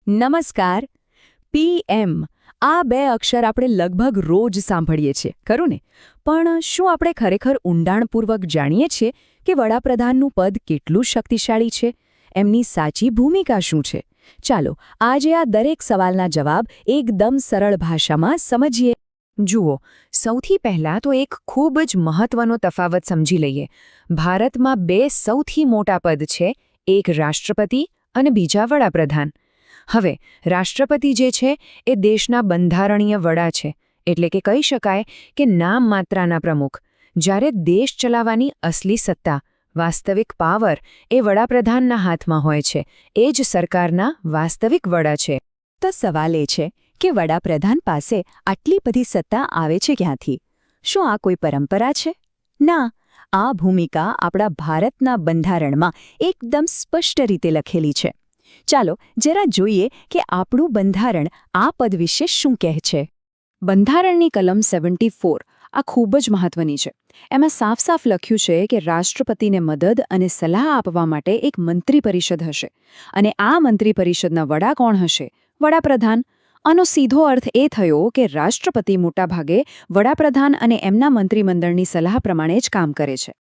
નમસ્કાર. પીએમ આ બે અક્ષર આપણે લગભગ રોજ સાંભળીએ છીએ, ખરું ને? પણ શું આપણે ખરેખર ઊંડાણપૂર્વક જાણીએ છીએ કે વડાપ્રધાનનું પદ કેટલું શક્તિશાળી છે? એમની સાચી ભૂમિકા શું છે? ચાલો આજે આ દરેક સવાલના જવાબ એકદમ સરળ ભાષામાં સમજીએ. જુઓ, સૌથી પહેલાં તો એક ખૂબ જ મહત્વનો તફાવત સમજી લઈએ. ભારતમાં બે સૌથી મોટા પદ છે, એક રાષ્ટ્રપતિ અને બીજા વડાપ્રધાન. હવે રાષ્ટ્રપતિ જે છે એ દેશના બંધારણીય વડા છે, એટલે કે કહી શકાય કે નામ માત્રાના પ્રમુખ. જ્યારે દેશ ચલાવવાની અસલી સત્તા, વાસ્તવિક પાવર એ વડાપ્રધાનના હાથમાં હોય છે. એ જ સરકારના વાસ્તવિક વડા છે. તો સવાલ એ છે કે વડાપ્રધાન પાસે આટલી બધી સત્તા આવે છે ક્યાંથી? શું આ કોઈ પરંપરા છે? ના, આ ભૂમિકા આપણા ભારતના બંધારણમાં એકદમ સ્પષ્ટ રીતે લખેલી છે. ચાલો જરા જોઈએ કે આપણું બંધારણ આ પદ વિશે શું કહે છે. બંધારણની કલમ 74 આ ખૂબ જ મહત્વની છે. એમાં સાફ સાફ લખ્યું છે કે રાષ્ટ્રપતિને મદદ અને સલાહ આપવા માટે એક મંત્રી પરિષદ હશે, અને આ મંત્રી પરિષદના વડા કોણ હશે? વડાપ્રધાન. આનો સીધો અર્થ એ થયો કે રાષ્ટ્રપતિ મોટાભાગે વડાપ્રધાન અને એમના મંત્રીમંડળની સલાહ પ્રમાણે જ કામ કરે છે.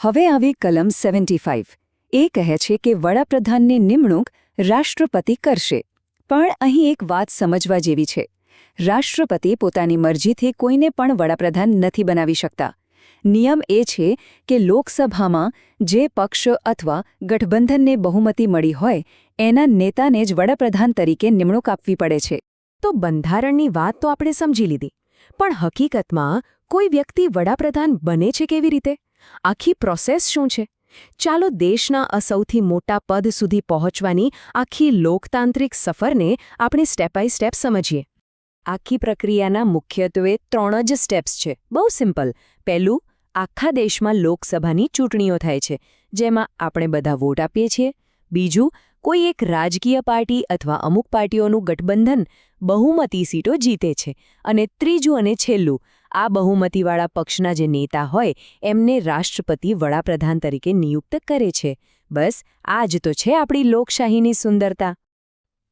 હવે આવી કલમ 75 એ કહે છે કે વડાપ્રધાનની નિમણૂક રાષ્ટ્રપતિ કરશે. પણ અહીં એક વાત સમજવા જેવી છે. રાષ્ટ્રપતિ પોતાની મરજીથી કોઈને પણ વડાપ્રધાન નથી બનાવી શકતા. નિયમ એ છે કે લોકસભામાં જે પક્ષ અથવા ગઠબંધનને બહુમતી મળી હોય એના નેતાને જ વડાપ્રધાન તરીકે નિમણૂક આપવી પડે છે. તો બંધારણની વાત તો આપણે સમજી લીધી, પણ હકીકતમાં કોઈ વ્યક્તિ વડાપ્રધાન બને છે કેવી રીતે? આખી પ્રોસેસ શું છે? ચાલો દેશના આ સૌથી મોટા પદ સુધી પહોંચવાની આખી લોકતાંત્રિક સફરને આપણે સ્ટેપ બાય સ્ટેપ સમજીએ. આખી પ્રક્રિયાના મુખ્યત્વે 3 જ સ્ટેપ્સ છે. બહુ સિમ્પલ. પહેલું, આખા દેશમાં લોકસભાની ચૂંટણીઓ થાય છે, જેમાં આપણે બધા વોટ આપીએ છીએ. બીજું, કોઈ એક રાજકીય પાર્ટી અથવા અમુક પાર્ટીઓનું ગઠબંધન બહુમતી સીટો જીતે છે. અને ત્રીજું અને છેલ્લું, આ બહુમતીવાળા પક્ષના જે નેતા હોય એમને રાષ્ટ્રપતિ વડાપ્રધાન તરીકે નિયુક્ત કરે છે. બસ આ જ તો છે આપણી લોકશાહીની સુંદરતા.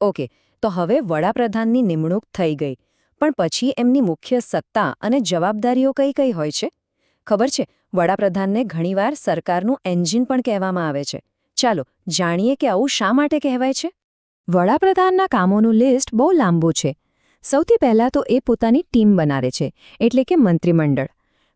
ઓકે, તો હવે વડાપ્રધાનની નિમણૂક થઈ ગઈ, પણ પછી એમની મુખ્ય સત્તા અને જવાબદારીઓ કઈ કઈ હોય છે? ખબર છે, વડાપ્રધાનને ઘણીવાર સરકારનું એન્જિન પણ કહેવામાં આવે છે. ચાલો જાણીએ કે આવું શા માટે કહેવાય છે. વડાપ્રધાનના કામોનું લિસ્ટ બહુ લાંબુ છે. સૌથી પહેલાં તો એ પોતાની ટીમ બનાવે છે, એટલે કે મંત્રીમંડળ.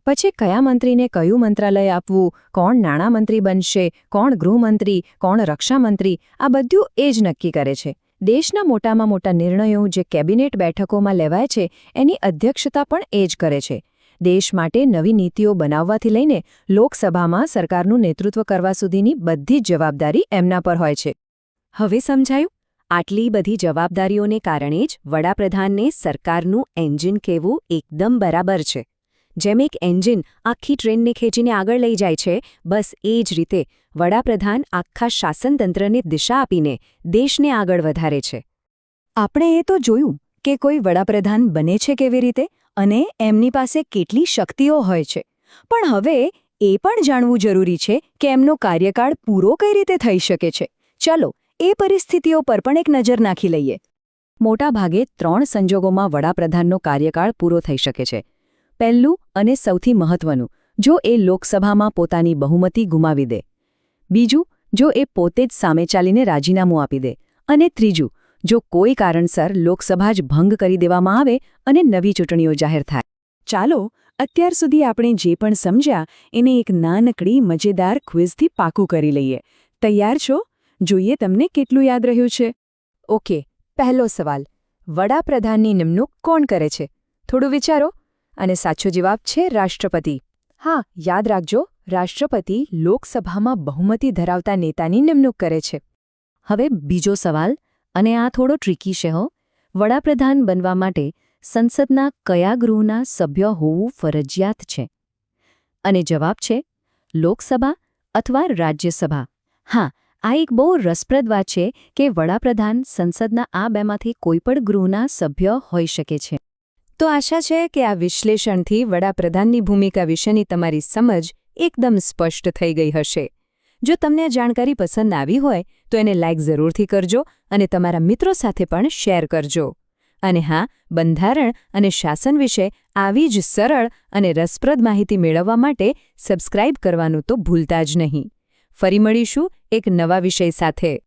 પછી કયા મંત્રીને કયું મંત્રાલય આપવું, કોણ નાણામંત્રી બનશે, કોણ ગૃહમંત્રી, કોણ રક્ષામંત્રી, આ બધું એ જ નક્કી કરે છે. દેશના મોટામાં મોટા નિર્ણયો જે કેબિનેટ બેઠકોમાં લેવાય છે એની અધ્યક્ષતા પણ એ જ કરે છે. દેશ માટે નવી નીતિઓ બનાવવાથી લઈને લોકસભામાં સરકારનું નેતૃત્વ કરવા સુધીની બધી જ જવાબદારી એમના પર હોય છે. હવે સમજાયું? આટલી બધી જવાબદારીઓને કારણે જ વડાપ્રધાનને સરકારનું એન્જિન કહેવું એકદમ બરાબર છે. જેમ એક એન્જિન આખી ટ્રેનને ખેંચીને આગળ લઈ જાય છે, બસ એ જ રીતે વડાપ્રધાન આખા શાસનતંત્રને દિશા આપીને દેશને આગળ વધારે છે. આપણે એ તો જોયું કે કોઈ વડાપ્રધાન બને છે કેવી રીતે અને એમની પાસે કેટલી શક્તિઓ હોય છે. પણ હવે એ પણ જાણવું જરૂરી છે કે એમનો કાર્યકાળ પૂરો કઈ રીતે થઈ શકે છે. ચલો એ પરિસ્થિતિઓ પર પણ એક નજર નાખી લઈએ. મોટાભાગે 3 સંજોગોમાં વડાપ્રધાનનો કાર્યકાળ પૂરો થઈ શકે છે. પહેલું અને સૌથી મહત્વનું, જો એ લોકસભામાં પોતાની બહુમતી ગુમાવી દે. બીજું, જો એ પોતે જ સામે ચાલીને રાજીનામું આપી દે. અને ત્રીજું, જો કોઈ કારણસર લોકસભા જ ભંગ કરી દેવામાં આવે અને નવી ચૂંટણીઓ જાહેર થાય. ચાલો અત્યાર સુધી આપણે જે પણ સમજ્યા એને એક નાનકડી મજેદાર ક્વિઝથી પાકું કરી લઈએ. તૈયાર છો? જોઈએ તમને કેટલું યાદ રહ્યું છે. ઓકે, પહેલો સવાલ, વડાપ્રધાનની નિમણૂક કોણ કરે છે? થોડું વિચારો. અને સાચો જવાબ છે રાષ્ટ્રપતિ. હા, યાદ રાખજો, રાષ્ટ્રપતિ લોકસભામાં બહુમતી ધરાવતા નેતાની નિમણૂક કરે છે. હવે બીજો સવાલ, અને આ થોડો ટ્રિકી છે હો. વડાપ્રધાન બનવા માટે સંસદના કયા ગૃહના સભ્ય હોવું ફરજિયાત છે? અને જવાબ છે લોકસભા અથવા રાજ્યસભા. હા, આ એક બહુ રસપ્રદ વાત છે કે વડાપ્રધાન સંસદના આ બેમાંથી કોઈ પણ ગૃહના સભ્ય હોઈ શકે છે. તો આશા છે કે આ વિશ્લેષણથી વડાપ્રધાનની ભૂમિકા વિશેની તમારી સમજ એકદમ સ્પષ્ટ થઈ ગઈ હશે. જો તમને આ જાણકારી પસંદ આવી હોય તો એને લાઇક જરૂરથી કરજો અને તમારા મિત્રો સાથે પણ શેર કરજો. અને હા, બંધારણ અને શાસન વિશે આવી જ સરળ અને રસપ્રદ માહિતી મેળવવા માટે સબસ્ક્રાઇબ કરવાનું તો ભૂલતા જ નહીં. ફરી મળીશું એક નવા વિષય સાથે.